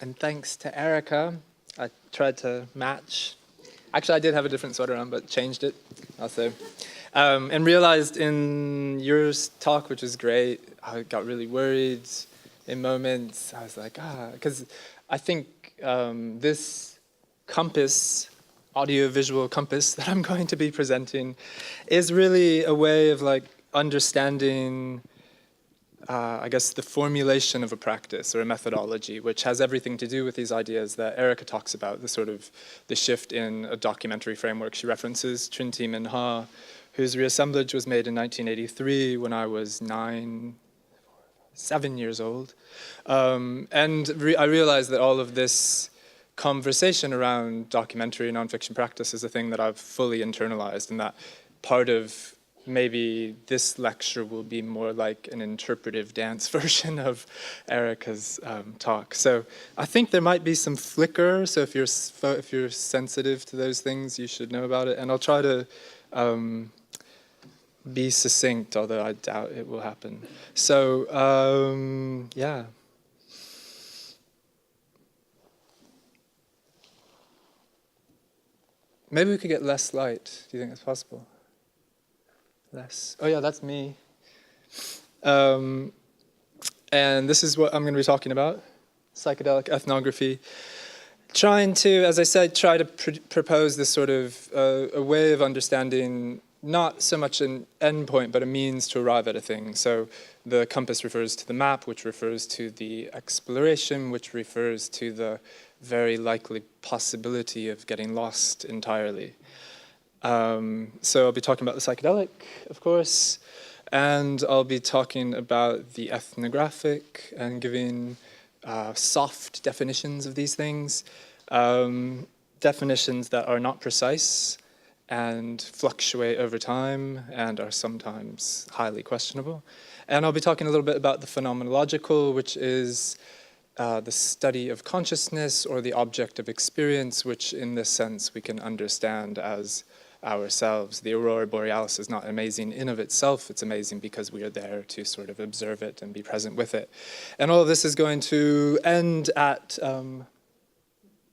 And thanks to Erica, I tried to match. Actually, I did have a different sweater on, but changed it also. And realized in your talk, which was great, I got really worried in moments. I was like, because I think this compass, audiovisual compass that I'm going to be presenting is really a way of like understanding I guess the formulation of a practice or a methodology, which has everything to do with these ideas that Erica talks about, the sort of the shift in a documentary framework. She references Trinh T. Minh Ha, whose reassemblage was made in 1983 when I was 7 years old. And I realized that all of this conversation around documentary nonfiction practice is a thing that I've fully internalized, and that part of maybe this lecture will be more like an interpretive dance version of Erica's talk. So I think there might be some flicker, so if you're sensitive to those things, you should know about it. And I'll try to be succinct, although I doubt it will happen. So, yeah. Maybe we could get less light. Do you think that's possible? Less. Oh yeah, that's me. And this is what I'm going to be talking about, psychedelic ethnography. Trying to, as I said, try to propose this sort of a way of understanding not so much an endpoint, but a means to arrive at a thing. So the compass refers to the map, which refers to the exploration, which refers to the very likely possibility of getting lost entirely. So I'll be talking about the psychedelic, of course, and I'll be talking about the ethnographic and giving soft definitions of these things, definitions that are not precise and fluctuate over time and are sometimes highly questionable. And I'll be talking a little bit about the phenomenological, which is the study of consciousness or the object of experience, which in this sense we can understand as ourselves. The aurora borealis is not amazing in of itself, it's amazing because we are there to sort of observe it and be present with it. And all of this is going to end at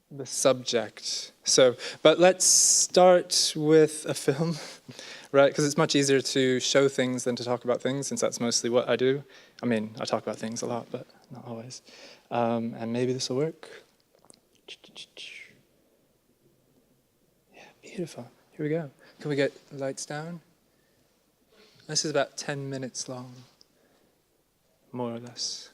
the subject. So, but let's start with a film, right? Because it's much easier to show things than to talk about things, since that's mostly what I do. I mean, I talk about things a lot, but not always. And maybe this will work. Yeah, beautiful. Here we go. Can we get the lights down? This is about 10 minutes long, more or less.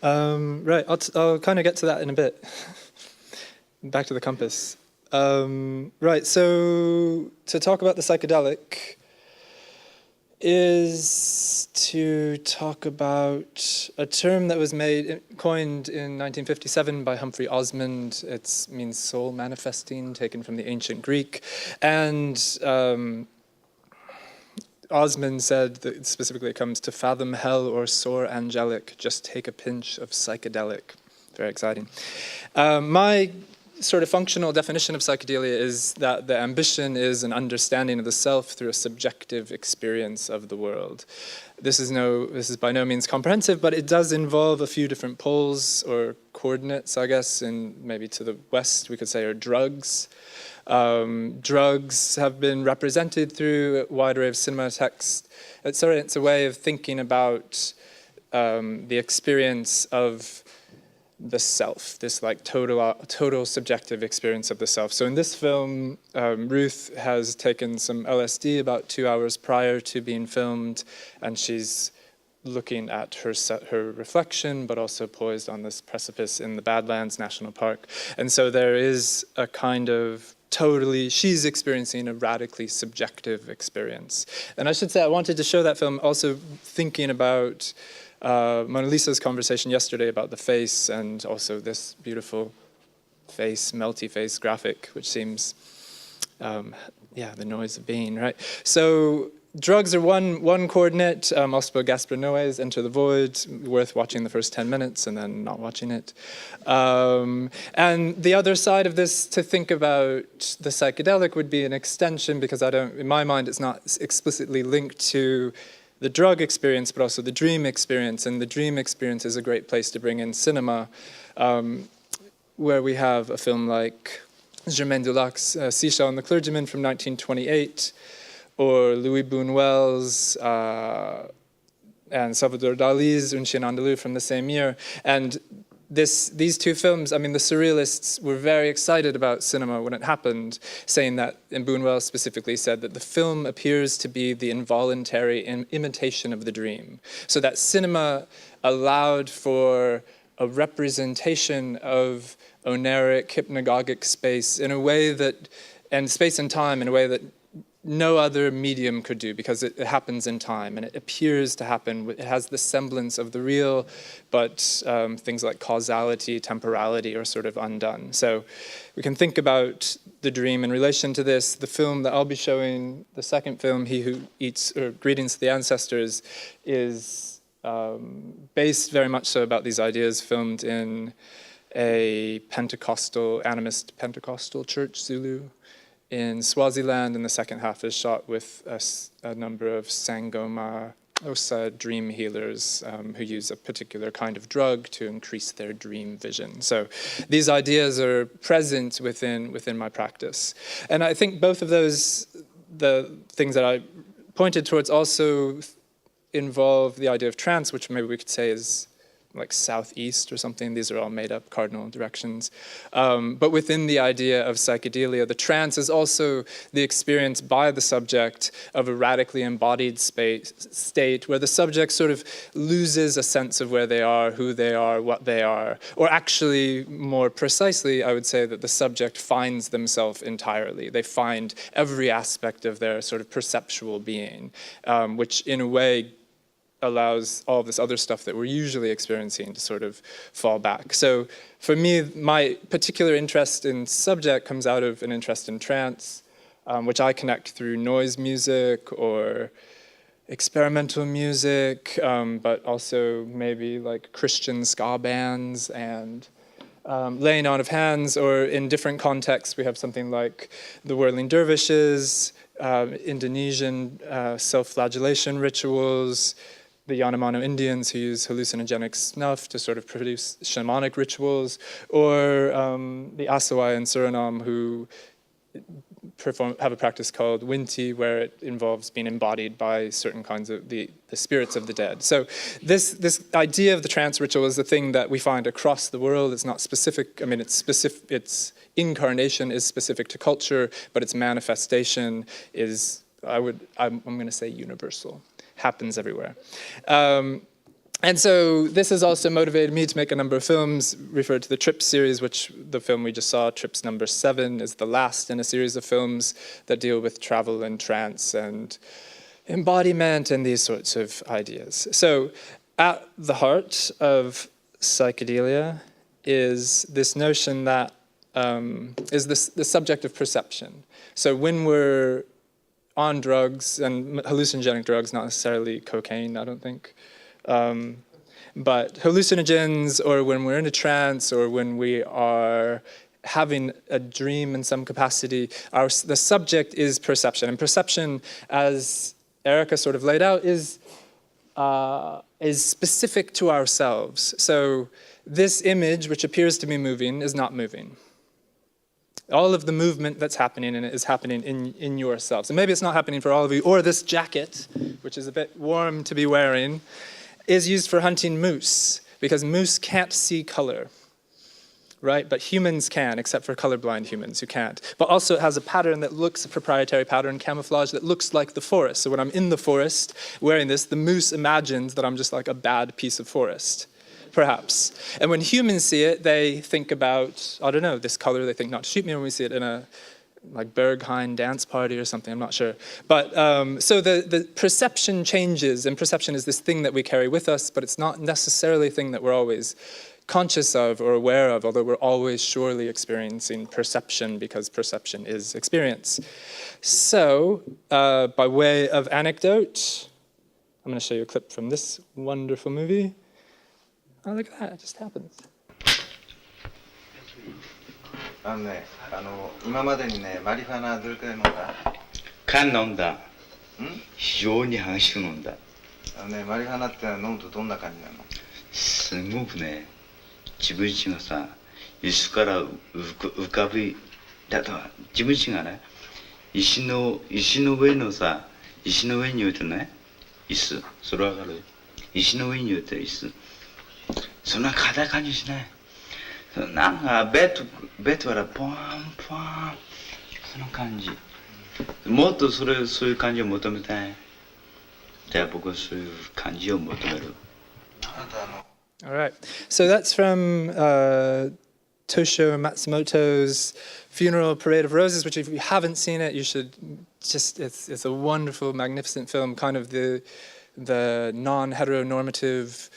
Right, I'll kind of get to that in a bit. Back to the compass. Right, so to talk about the psychedelic is to talk about a term that was coined in 1957 by Humphrey Osmond. It means soul manifesting, taken from the ancient Greek. And Osmond said that specifically it comes to fathom hell or soar angelic, just take a pinch of psychedelic. Very exciting. My sort of functional definition of psychedelia is that the ambition is an understanding of the self through a subjective experience of the world. This is by no means comprehensive, but it does involve a few different poles or coordinates, I guess, and maybe to the west we could say are drugs. Drugs have been represented through a wide array of cinema text. It's a way of thinking about the experience of the self, this like total subjective experience of the self. So in this film, Ruth has taken some LSD about 2 hours prior to being filmed, and she's looking at her reflection, but also poised on this precipice in the Badlands National Park. And so there is a kind of she's experiencing a radically subjective experience. And I should say I wanted to show that film also thinking about Mona Lisa's conversation yesterday about the face, and also this beautiful face, melty face graphic, which seems, the noise of being, right? So drugs are one coordinate. Also Gaspar Noé's Enter the Void, worth watching the first 10 minutes and then not watching it. And the other side of this, to think about the psychedelic, would be an extension, because in my mind, it's not explicitly linked to the drug experience, but also the dream experience. And the dream experience is a great place to bring in cinema, where we have a film like Germaine Dulac's Seashell and the Clergyman from 1928, or Louis Buñuel's and Salvador Dali's Un Chien Andalou from the same year. And these two films, I mean, the Surrealists were very excited about cinema when it happened, saying that, and Buñuel specifically said that the film appears to be the involuntary imitation of the dream. So that cinema allowed for a representation of oneric, hypnagogic space in a way that, and space and time in a way that no other medium could do, because it happens in time and it appears to happen. It has the semblance of the real, but things like causality, temporality are sort of undone. So we can think about the dream in relation to this. The film that I'll be showing, the second film, He Who Eats, or Greetings to the Ancestors, is based very much so about these ideas, filmed in a animist Pentecostal church, Zulu, in Swaziland, and the second half is shot with a number of Sangoma Osa dream healers who use a particular kind of drug to increase their dream vision. So these ideas are present within my practice. And I think both of those, the things that I pointed towards, also involve the idea of trance, which maybe we could say is like southeast or something. These are all made up cardinal directions. But within the idea of psychedelia, the trance is also the experience by the subject of a radically embodied state where the subject sort of loses a sense of where they are, who they are, what they are. Or actually, more precisely, I would say that the subject finds themselves entirely. They find every aspect of their sort of perceptual being, which in a way allows all this other stuff that we're usually experiencing to sort of fall back. So for me, my particular interest in subject comes out of an interest in trance, which I connect through noise music or experimental music, but also maybe like Christian ska bands and laying on of hands, or in different contexts, we have something like the Whirling Dervishes, Indonesian self-flagellation rituals, the Yanomamo Indians who use hallucinogenic snuff to sort of produce shamanic rituals, or the Asawai in Suriname who have a practice called Winti, where it involves being embodied by certain kinds of the spirits of the dead. So this idea of the trance ritual is the thing that we find across the world. It's not specific. I mean, it's specific. Its incarnation is specific to culture, but its manifestation is, I'm going to say, universal. Happens everywhere. And And so this has also motivated me to make a number of films, referred to the Trips series, which the film we just saw, Trips number 7, is the last in a series of films that deal with travel and trance and embodiment and these sorts of ideas. So at the heart of psychedelia is this notion that is the subject of perception. So when we're on drugs, and hallucinogenic drugs, not necessarily cocaine, I don't think, but hallucinogens, or when we're in a trance, or when we are having a dream in some capacity, the subject is perception. And perception, as Erica sort of laid out, is specific to ourselves. So this image, which appears to be moving, is not moving. All of the movement that's happening in it is happening in yourselves. And maybe it's not happening for all of you, or this jacket, which is a bit warm to be wearing, is used for hunting moose, because moose can't see color, right? But humans can, except for colorblind humans who can't. But also it has a pattern that looks, a proprietary pattern, camouflage, that looks like the forest. So when I'm in the forest wearing this, the moose imagines that I'm just like a bad piece of forest, perhaps. And when humans see it, they think about, I don't know, this color, they think not to shoot me when we see it in a like Berghain dance party or something, I'm not sure. But so the perception changes, and perception is this thing that we carry with us, but it's not necessarily a thing that we're always conscious of or aware of, although we're always surely experiencing perception, because perception is experience. So by way of anecdote, I'm going to show you a clip from this wonderful movie. Oh, look at that, it just happens. 今までにね、マリファナどれくらい飲んだ？缶飲んだ。非常に激しく飲んだ。マリファナって飲むとどんな感じなの？すごくね、自分自身がさ、椅子から浮かびだと自分自身がね、石の上のさ、石の上に置いてね、椅子、それわかる？石の上に置いて椅子。そんな硬い感じしない。なんかベッドからポワンポワン、その感じ。もっとそういう感じを求めたい。じゃあ僕はそういう感じを求める。All right. So that's from Toshio Matsumoto's Funeral Parade of Roses, which if you haven't seen it, you should just, it's a wonderful, magnificent film, kind of the non-heteronormative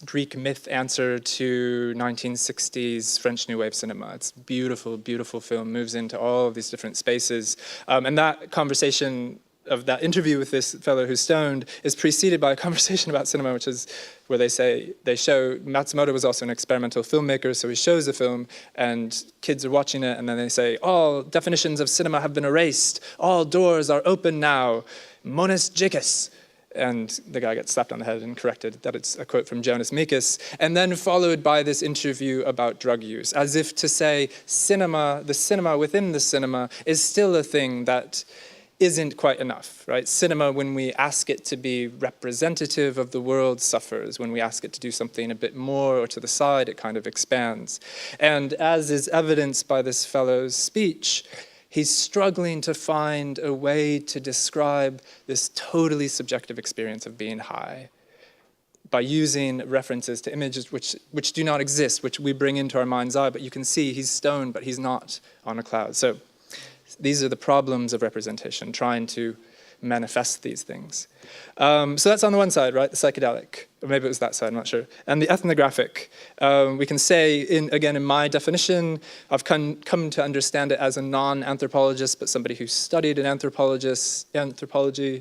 Greek myth answer to 1960s French New Wave cinema. It's beautiful, beautiful film, moves into all of these different spaces. And that conversation of that interview with this fellow who's stoned is preceded by a conversation about cinema, which is where they show, Matsumoto was also an experimental filmmaker, so he shows the film and kids are watching it, and then they say, all definitions of cinema have been erased, all doors are open now, monis jikis. And the guy gets slapped on the head and corrected that it's a quote from Jonas Mekas, and then followed by this interview about drug use, as if to say cinema, the cinema within the cinema, is still a thing that isn't quite enough, right? Cinema, when we ask it to be representative of the world, suffers. When we ask it to do something a bit more or to the side, it kind of expands. And as is evidenced by this fellow's speech, he's struggling to find a way to describe this totally subjective experience of being high by using references to images which do not exist, which we bring into our mind's eye, but you can see he's stoned, but he's not on a cloud. So these are the problems of representation, trying to manifest these things. So that's on the one side, right, the psychedelic, or maybe it was that side, I'm not sure. And the ethnographic, we can say, again, in my definition, I've come to understand it as a non-anthropologist, but somebody who studied anthropology,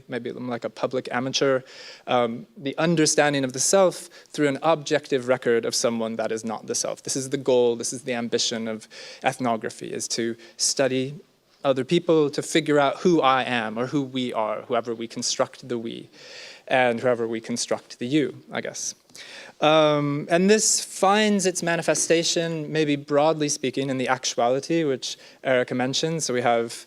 maybe like a public amateur, the understanding of the self through an objective record of someone that is not the self. This is the goal, this is the ambition of ethnography, is to study other people, to figure out who I am or who we are, whoever we construct the we, and whoever we construct the you, I guess. And this finds its manifestation, maybe broadly speaking, in the actuality, which Erica mentioned. So we have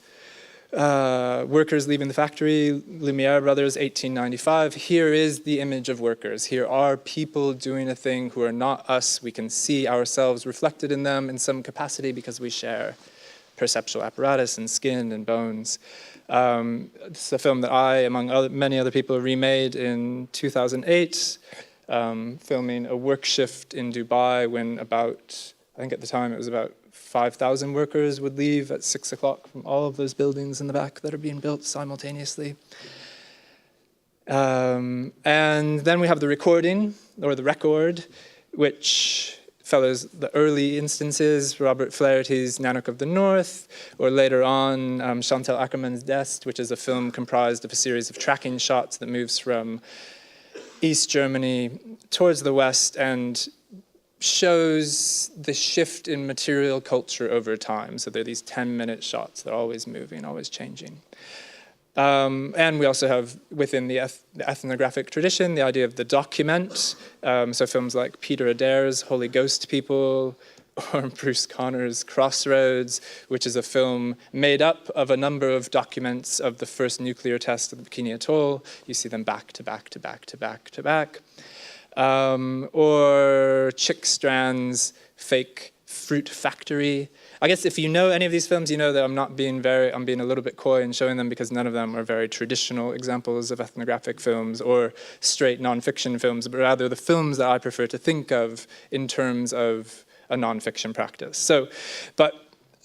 workers leaving the factory, Lumiere Brothers, 1895. Here is the image of workers. Here are people doing a thing who are not us. We can see ourselves reflected in them in some capacity because we share perceptual apparatus and skin and bones. It's a film that I, among many other people, remade in 2008. filming a work shift in Dubai when about, I think at the time it was about 5,000 workers would leave at 6 o'clock from all of those buildings in the back that are being built simultaneously. And then we have the recording, or the record, which follows the early instances, Robert Flaherty's Nanook of the North, or later on Chantal Akerman's Dest, which is a film comprised of a series of tracking shots that moves from East Germany towards the West and shows the shift in material culture over time. So there are these 10-minute shots. They're always moving, always changing. And we also have, within the ethnographic tradition, the idea of the document. So films like Peter Adair's Holy Ghost People, or Bruce Connor's Crossroads, which is a film made up of a number of documents of the first nuclear test of the Bikini Atoll. You see them back to back to back to back to back. Or Chick Strand's Fake Fruit Factory. I guess if you know any of these films, you know that I'm being a little bit coy in showing them because none of them are very traditional examples of ethnographic films or straight nonfiction films, but rather the films that I prefer to think of in terms of a nonfiction practice. So, but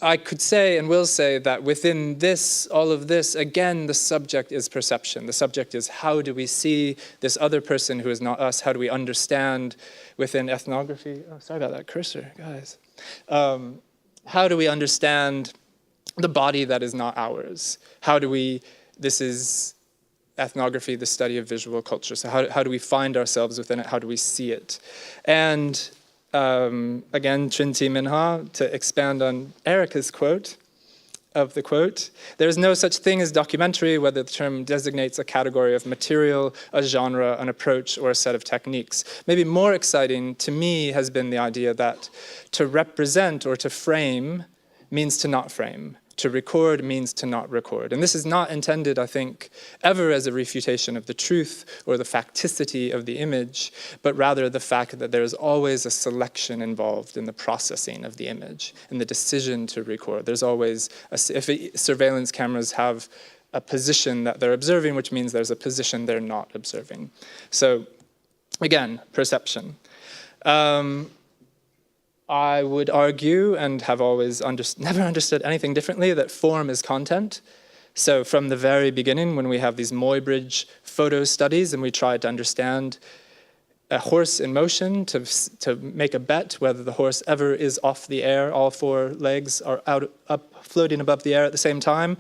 I could say and will say that within this, all of this, again, the subject is perception. The subject is how do we see this other person who is not us? How do we understand within ethnography? Oh, sorry about that cursor, guys. How do we understand the body that is not ours? This is ethnography, the study of visual culture. So how do we find ourselves within it? How do we see it? And again, Trinti Minha, to expand on Erica's quote, there is no such thing as documentary, whether the term designates a category of material, a genre, an approach, or a set of techniques. Maybe more exciting to me has been the idea that to represent or to frame means to not frame. To record means to not record. And this is not intended, I think, ever as a refutation of the truth or the facticity of the image, but rather the fact that there is always a selection involved in the processing of the image, in the decision to record. There's always, surveillance cameras have a position that they're observing, which means there's a position they're not observing. So, again, perception. I would argue, and have always never understood anything differently, that form is content. So from the very beginning, when we have these Muybridge photo studies and we try to understand a horse in motion to make a bet whether the horse ever is off the air, all four legs are up floating above the air at the same time,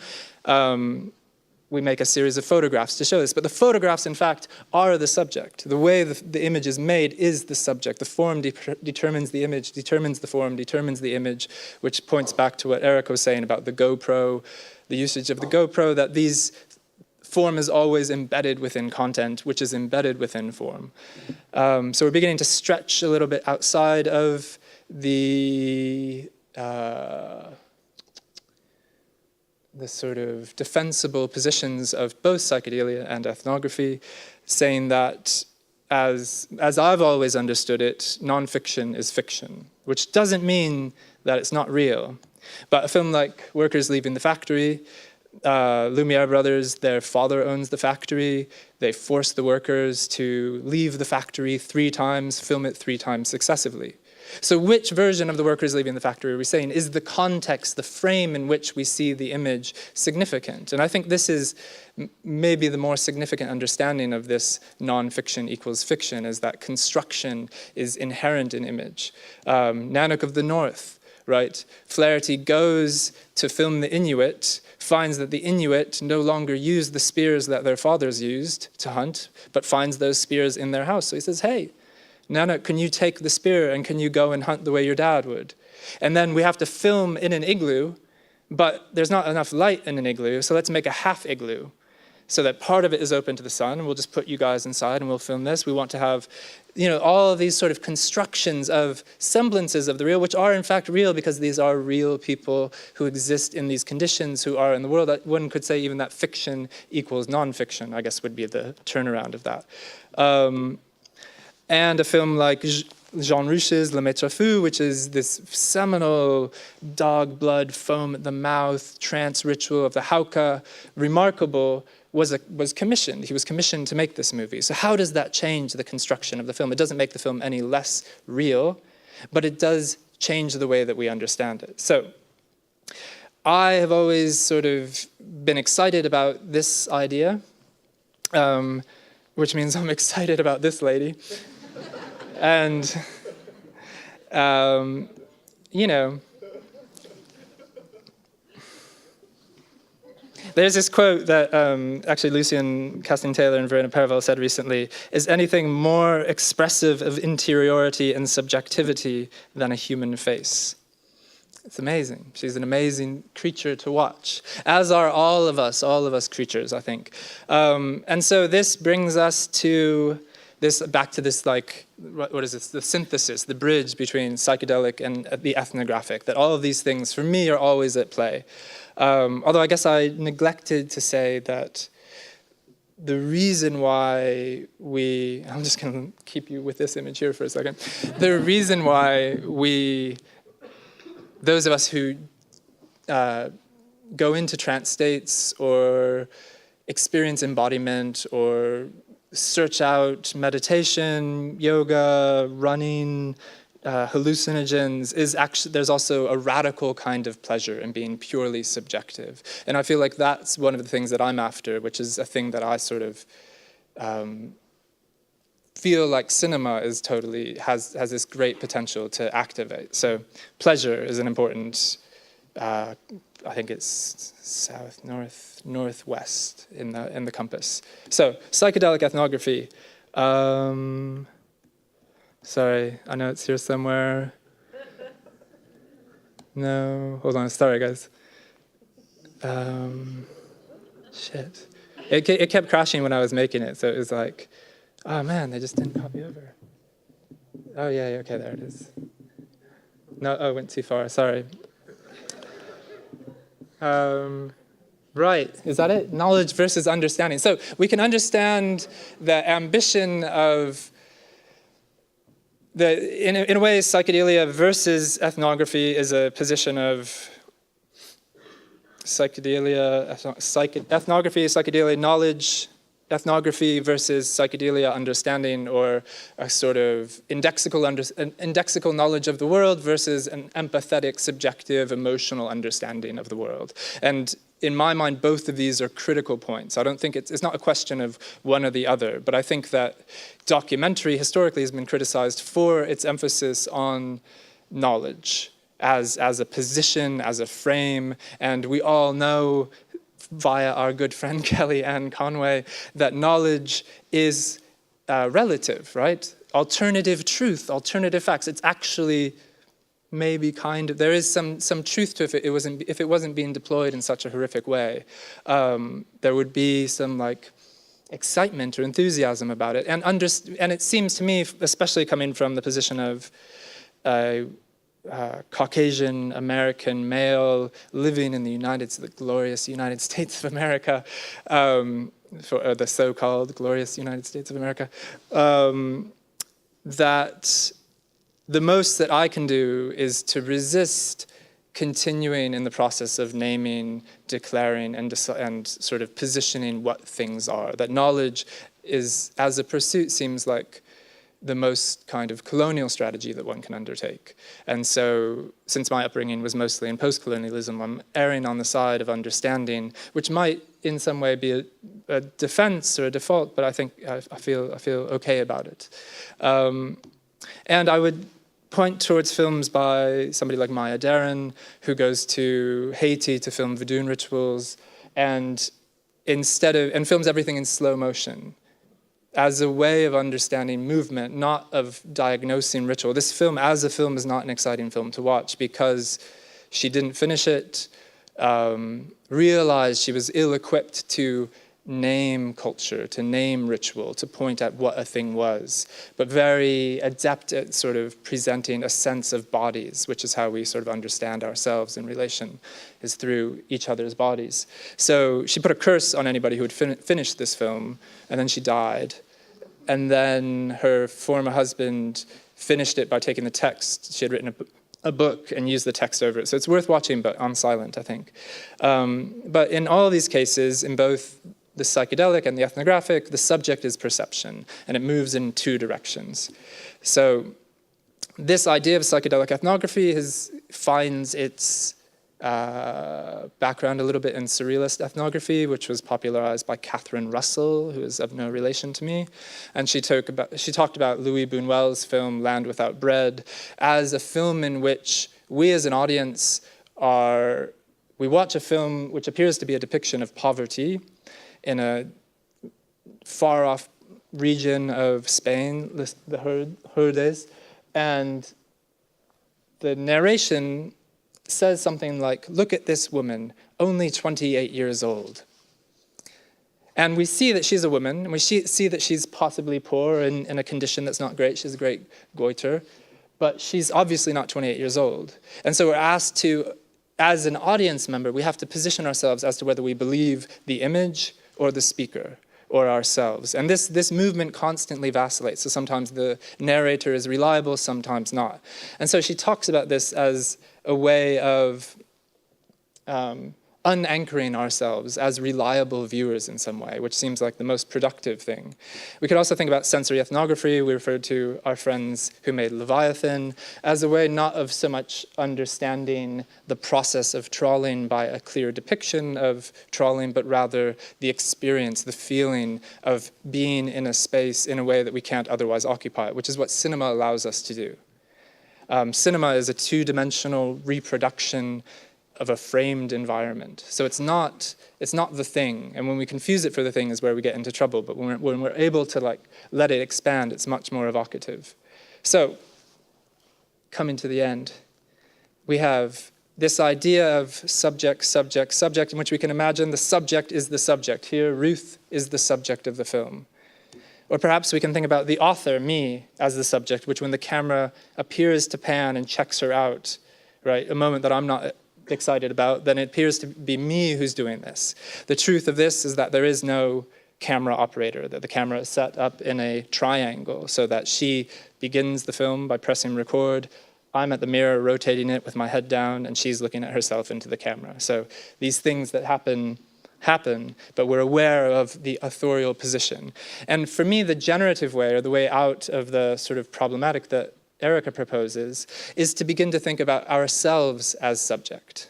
we make a series of photographs to show this. But the photographs, in fact, are the subject. The way the image is made is the subject. The form determines the image, determines the form, determines the image, which points back to what Eric was saying about the GoPro, the usage of the GoPro, that form is always embedded within content, which is embedded within form. So we're beginning to stretch a little bit outside of the sort of defensible positions of both psychedelia and ethnography, saying that, as I've always understood it, nonfiction is fiction, which doesn't mean that it's not real. But a film like Workers Leaving the Factory, Lumiere brothers, their father owns the factory. They force the workers to leave the factory 3 times, film it 3 times successively. So which version of the Workers Leaving the Factory are we saying? Is the context, the frame in which we see the image significant? And I think this is maybe the more significant understanding of this nonfiction equals fiction, is that construction is inherent in image. Nanook of the North, right? Flaherty goes to film the Inuit, finds that the Inuit no longer use the spears that their fathers used to hunt, but finds those spears in their house. So he says, hey, Nanook, can you take the spear and can you go and hunt the way your dad would? And then we have to film in an igloo, but there's not enough light in an igloo, so let's make a half igloo so that part of it is open to the sun, and we'll just put you guys inside and we'll film this. We want to have, all of these sort of constructions of semblances of the real, which are in fact real because these are real people who exist in these conditions, who are in the world. One could say even that fiction equals nonfiction, I guess would be the turnaround of that. And a film like Jean Rouche's Le Maître Fou, which is this seminal dog blood, foam at the mouth, trance ritual of the Hauka, remarkable, was commissioned. He was commissioned to make this movie. So how does that change the construction of the film? It doesn't make the film any less real, but it does change the way that we understand it. So I have always sort of been excited about this idea, which means I'm excited about this lady. And, you know, there's this quote that actually Lucien Casting-Taylor and Verena Pervel said recently: is anything more expressive of interiority and subjectivity than a human face? It's amazing. She's an amazing creature to watch, as are all of us creatures, I think. And so this brings us to this, back to this, like, what is this? The synthesis, the bridge between psychedelic and the ethnographic, that all of these things, for me, are always at play. Although I guess I neglected to say that the reason why I'm just going to keep you with this image here for a second. The reason why those of us who go into trance states or experience embodiment or search out meditation, yoga, running, hallucinogens, is actually, there's also a radical kind of pleasure in being purely subjective. And I feel like that's one of the things that I'm after, which is a thing that I sort of feel like cinema is totally, has this great potential to activate. So pleasure is an important, I think it's south, north, northwest in the compass. So psychedelic ethnography. Sorry, I know it's here somewhere. No, hold on, sorry guys. Shit. It kept crashing when I was making it, so it was like, oh man, they just didn't copy over. Oh yeah, okay, there it is. No, oh, went too far, sorry. Right, is that it? Knowledge versus understanding. So we can understand the ambition of in a way, psychedelia versus ethnography is a position of psychedelia, ethnography, psychedelia knowledge, ethnography versus psychedelia understanding, or a sort of indexical knowledge of the world versus an empathetic, subjective, emotional understanding of the world. And in my mind, both of these are critical points. I don't think it's not a question of one or the other, but I think that documentary historically has been criticized for its emphasis on knowledge as a position, as a frame, and we all know via our good friend Kelly Ann Conway that knowledge is relative, right? Alternative truth, alternative facts. It's actually maybe kind of, there is some truth to it if it wasn't being deployed in such a horrific way. There would be some like excitement or enthusiasm about it. And it seems to me, especially coming from the position of Caucasian American male living in the glorious United States of America, for the so-called glorious United States of America, that the most that I can do is to resist continuing in the process of naming, declaring, and sort of positioning what things are. That knowledge is, as a pursuit, seems like the most kind of colonial strategy that one can undertake. And so, since my upbringing was mostly in post-colonialism, I'm erring on the side of understanding, which might in some way be a defense or a default, but I think I feel okay about it. And I would point towards films by somebody like Maya Deren, who goes to Haiti to film Voodoo rituals, and films everything in slow motion as a way of understanding movement, not of diagnosing ritual. This film, as a film, is not an exciting film to watch because she didn't finish it, realized she was ill-equipped to name culture, to name ritual, to point at what a thing was, but very adept at sort of presenting a sense of bodies, which is how we sort of understand ourselves in relation, is through each other's bodies. So she put a curse on anybody who would finish this film, and then she died. And then her former husband finished it by taking the text. She had written a book and used the text over it. So it's worth watching, but on silent, I think. But in all these cases, in both the psychedelic and the ethnographic, the subject is perception, and it moves in two directions. So this idea of psychedelic ethnography finds its background a little bit in surrealist ethnography, which was popularized by Catherine Russell, who is of no relation to me. And she talked about Louis Buñuel's film Land Without Bread as a film in which we as an audience we watch a film which appears to be a depiction of poverty in a far-off region of Spain, the Herdes, and the narration says something like, look at this woman, only 28 years old. And we see that she's a woman, and we see that she's possibly poor and in a condition that's not great. She's a great goiter, but she's obviously not 28 years old. And so we're asked to, as an audience member, we have to position ourselves as to whether we believe the image or the speaker or ourselves. And this movement constantly vacillates. So sometimes the narrator is reliable, sometimes not. And so she talks about this as a way of unanchoring ourselves as reliable viewers in some way, which seems like the most productive thing. We could also think about sensory ethnography. We referred to our friends who made Leviathan as a way not of so much understanding the process of trawling by a clear depiction of trawling, but rather the experience, the feeling of being in a space in a way that we can't otherwise occupy, which is what cinema allows us to do. Cinema is a two-dimensional reproduction of a framed environment. So it's not the thing. And when we confuse it for the thing is where we get into trouble. But when we're able to let it expand, it's much more evocative. So coming to the end, we have this idea of subject, subject, subject, in which we can imagine the subject is the subject. Here, Ruth is the subject of the film. Or perhaps we can think about the author, me, as the subject, which when the camera appears to pan and checks her out, right, a moment that I'm not excited about, then it appears to be me who's doing this. The truth of this is that there is no camera operator, that the camera is set up in a triangle so that she begins the film by pressing record, I'm at the mirror rotating it with my head down, and she's looking at herself into the camera. So these things that happen, but we're aware of the authorial position. And for me, the generative way, or the way out of the sort of problematic that Erica proposes, is to begin to think about ourselves as subject,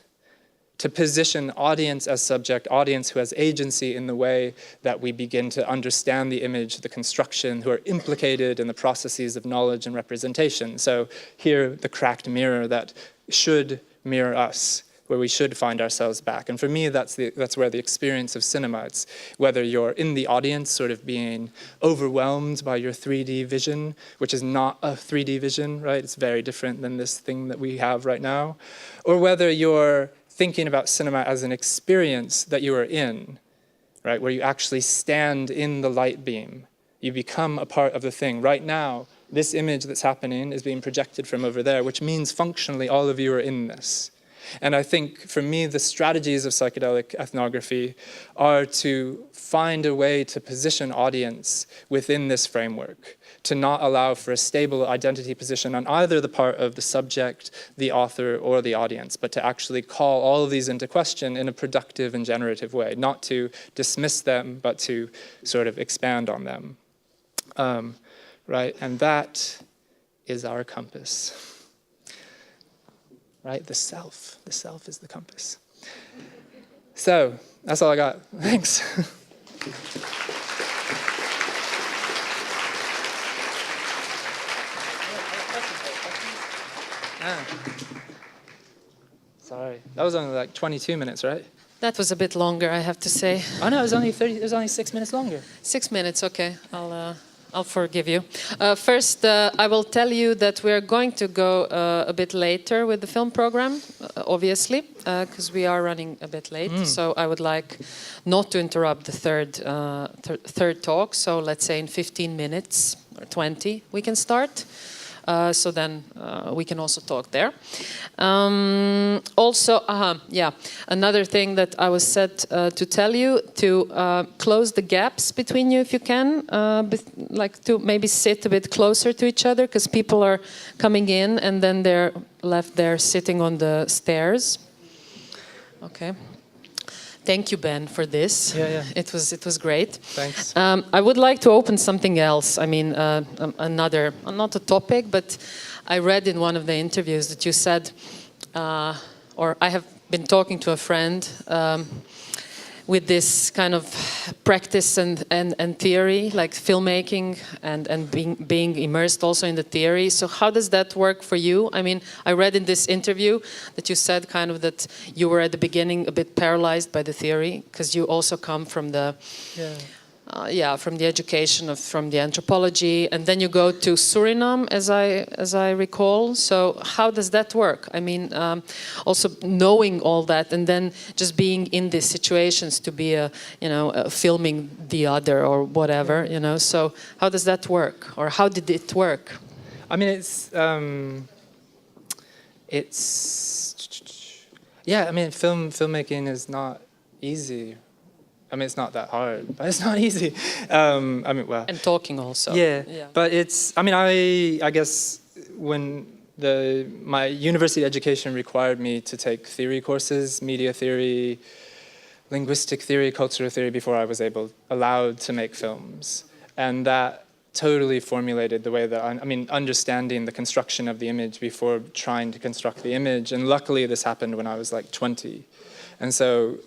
to position audience as subject, audience who has agency in the way that we begin to understand the image, the construction, who are implicated in the processes of knowledge and representation. So here, the cracked mirror that should mirror us, where we should find ourselves back. And for me, that's where the experience of cinema, it's whether you're in the audience sort of being overwhelmed by your 3D vision, which is not a 3D vision, right? It's very different than this thing that we have right now. Or whether you're thinking about cinema as an experience that you are in, right? Where you actually stand in the light beam. You become a part of the thing. Right now, this image that's happening is being projected from over there, which means functionally all of you are in this. And I think, for me, the strategies of psychedelic ethnography are to find a way to position audience within this framework, to not allow for a stable identity position on either the part of the subject, the author, or the audience, but to actually call all of these into question in a productive and generative way, not to dismiss them, but to sort of expand on them. Right, and that is our compass. Right, the self is the compass. So, that's all I got. Thanks. Sorry, that was only like 22 minutes, right? That was a bit longer, I have to say. Oh no, it was only 6 minutes longer. 6 minutes, okay. I'll forgive you. First, I will tell you that we are going to go a bit later with the film program, obviously, because we are running a bit late. So I would like not to interrupt the third talk. So let's say in 15 minutes or 20 we can start. So then we can also talk there. Also, another thing that I was said to tell you, to close the gaps between you if you can, like to maybe sit a bit closer to each other, because people are coming in and then they're left there sitting on the stairs. Okay. Thank you, Ben, for this. Yeah. It was great. Thanks. I would like to open something else. I mean, another, not a topic, but I read in one of the interviews that you said, or I have been talking to a friend with this kind of practice and theory, like filmmaking and being immersed also in the theory. So how does that work for you? I mean, I read in this interview that you said kind of that you were at the beginning a bit paralyzed by the theory, because you also come from the from the education from the anthropology, and then you go to Suriname, as I recall. So how does that work? I mean, also knowing all that, and then just being in these situations to be filming the other or whatever, So how does that work, or how did it work? I mean, filmmaking is not easy. I mean, it's not that hard, but it's not easy. And talking also. Yeah. But it's, I guess when my university education required me to take theory courses, media theory, linguistic theory, cultural theory, before I was allowed to make films. And that totally formulated the way that, understanding the construction of the image before trying to construct the image. And luckily this happened when I was like 20. And so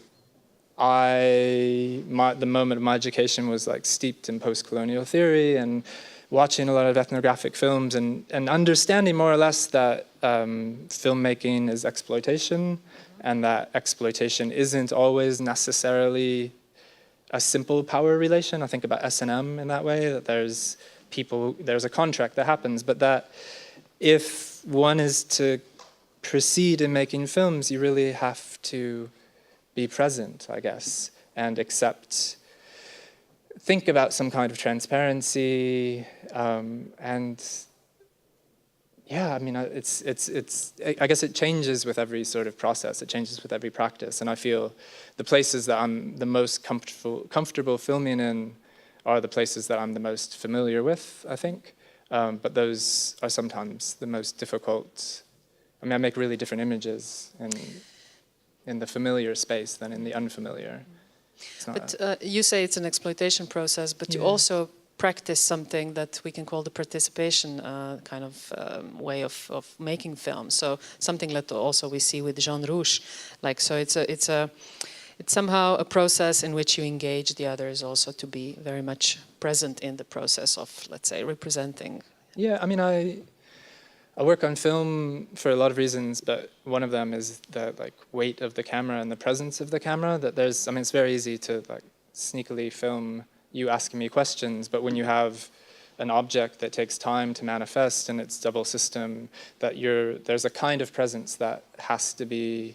the moment of my education was like steeped in post-colonial theory and watching a lot of ethnographic films and understanding more or less that filmmaking is exploitation, and that exploitation isn't always necessarily a simple power relation. I think about S&M in that way, that there's a contract that happens, but that if one is to proceed in making films, you really have to be present, I guess, and think about some kind of transparency, I guess it changes with every sort of process. It changes with every practice, and I feel the places that I'm the most comfortable filming in are the places that I'm the most familiar with, I think. But those are sometimes the most difficult. I make really different images in the familiar space than in the unfamiliar. But you say it's an exploitation process, but you also practice something that we can call the participation kind of way of making film. So something that also we see with Jean Rouge. It's somehow a process in which you engage the others also to be very much present in the process of, let's say, representing. Yeah, I work on film for a lot of reasons, but one of them is the weight of the camera and the presence of the camera. That it's very easy to sneakily film you asking me questions, but when you have an object that takes time to manifest and it's double system, there's a kind of presence that has to be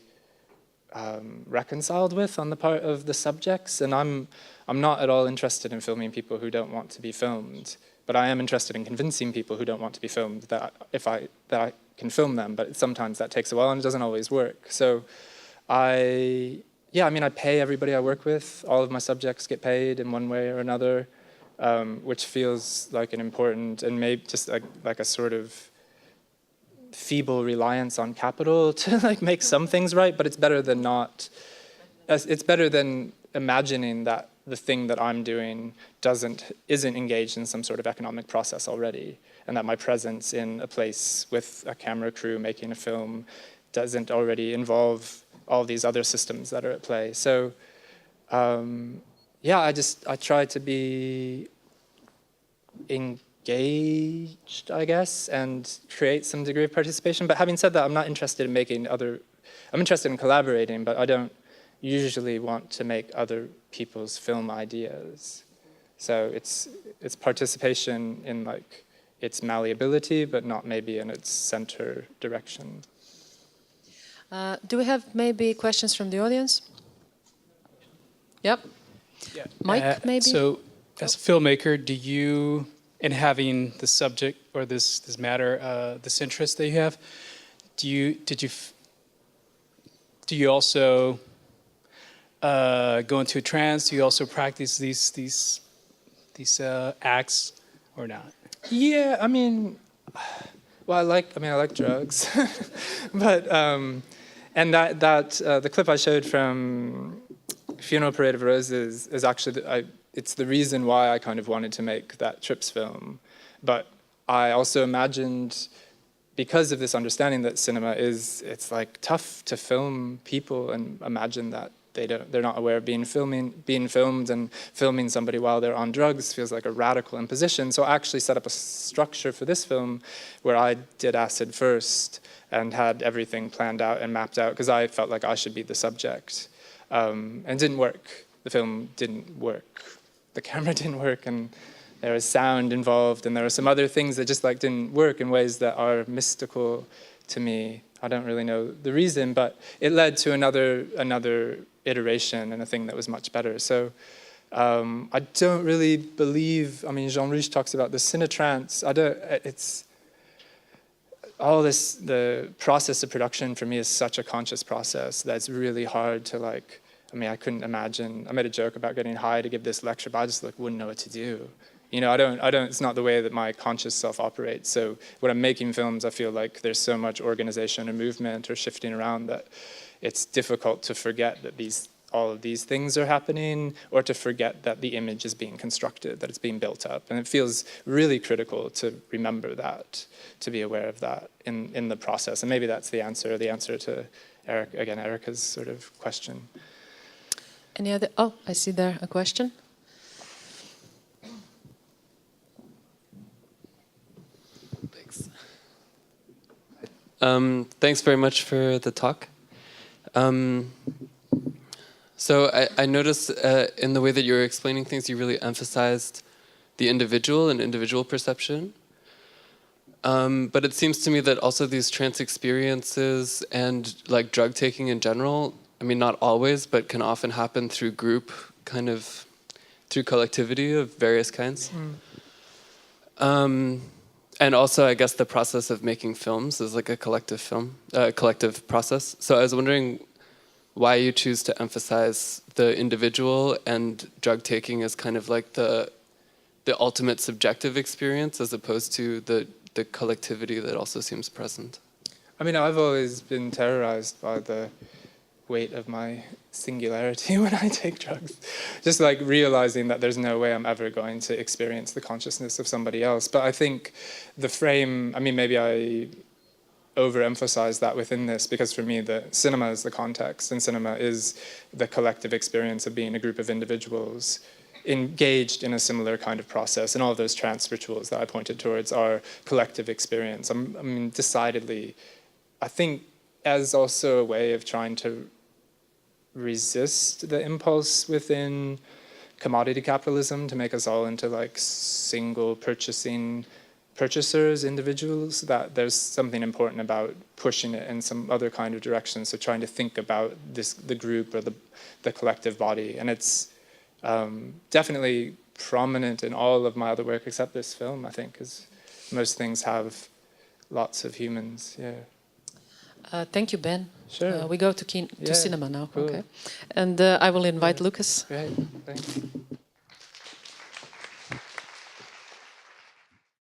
reconciled with on the part of the subjects. And I'm not at all interested in filming people who don't want to be filmed. But I am interested in convincing people who don't want to be filmed that I can film them, but sometimes that takes a while and it doesn't always work. So I pay everybody I work with. All of my subjects get paid in one way or another, which feels like an important and maybe just like a sort of feeble reliance on capital to make some things right, but it's better than not. It's better than imagining that the thing that I'm doing isn't engaged in some sort of economic process already, and that my presence in a place with a camera crew making a film doesn't already involve all these other systems that are at play. So I try to be engaged, I guess, and create some degree of participation. But having said that, I'm not interested in I'm interested in collaborating, but I don't usually want to make other people's film ideas. So it's participation in its malleability, but not maybe in its center direction. Do we have maybe questions from the audience? Yep. Yeah. Mike, maybe? So as a filmmaker, do you and having the subject or this matter, this interest that you have, do you also go into a trance? Do you also practice these acts or not? Yeah, I mean, well, I like drugs, but and that the clip I showed from Funeral Parade of Roses is actually it's the reason why I kind of wanted to make that Trips film. But I also imagined, because of this understanding that cinema it's like tough to film people and imagine that they're not aware of being filmed, and filming somebody while they're on drugs feels like a radical imposition. So I actually set up a structure for this film where I did acid first and had everything planned out and mapped out because I felt like I should be the subject. And it didn't work. The film didn't work. The camera didn't work, and there was sound involved, and there were some other things that just like didn't work in ways that are mystical to me. I don't really know the reason, but it led to another iteration and a thing that was much better. So I don't really believe, I mean, Jean-Rouge talks about the cinetrance. It's all this, the process of production for me is such a conscious process that's really hard to like, I mean, I couldn't imagine, I made a joke about getting high to give this lecture, but I just like wouldn't know what to do. You know, I don't, it's not the way that my conscious self operates. So when I'm making films, I feel like there's so much organization and movement or shifting around that it's difficult to forget that all of these things are happening, or to forget that the image is being constructed, that it's being built up. And it feels really critical to remember that, to be aware of that in the process. And maybe that's the answer to Erica's sort of question. Any other, oh, I see there a question. Thanks very much for the talk. So I noticed in the way that you were explaining things, you really emphasized the individual and individual perception. But it seems to me that also these trance experiences and like drug taking in general, I mean, not always, but can often happen through group, kind of through collectivity of various kinds. And also, I guess the process of making films is like a collective process. So I was wondering why you choose to emphasize the individual and drug taking as kind of like the ultimate subjective experience as opposed to the collectivity that also seems present. I mean, I've always been terrorized by the weight of my singularity when I take drugs. Just like realizing that there's no way I'm ever going to experience the consciousness of somebody else. But I think the frame, I mean, maybe I overemphasize that within this, because for me, the cinema is the context, and cinema is the collective experience of being a group of individuals engaged in a similar kind of process. And all of those trance rituals that I pointed towards are collective experience. I mean, decidedly, I think as also a way of trying to resist the impulse within commodity capitalism to make us all into like single purchasers, individuals, that there's something important about pushing it in some other kind of direction. So trying to think about the group or the collective body. And it's definitely prominent in all of my other work except this film, I think, because most things have lots of humans, yeah. Thank you, Ben. Sure. We go to cinema now. Cool. Okay. And I will invite Lucas. Great, thanks.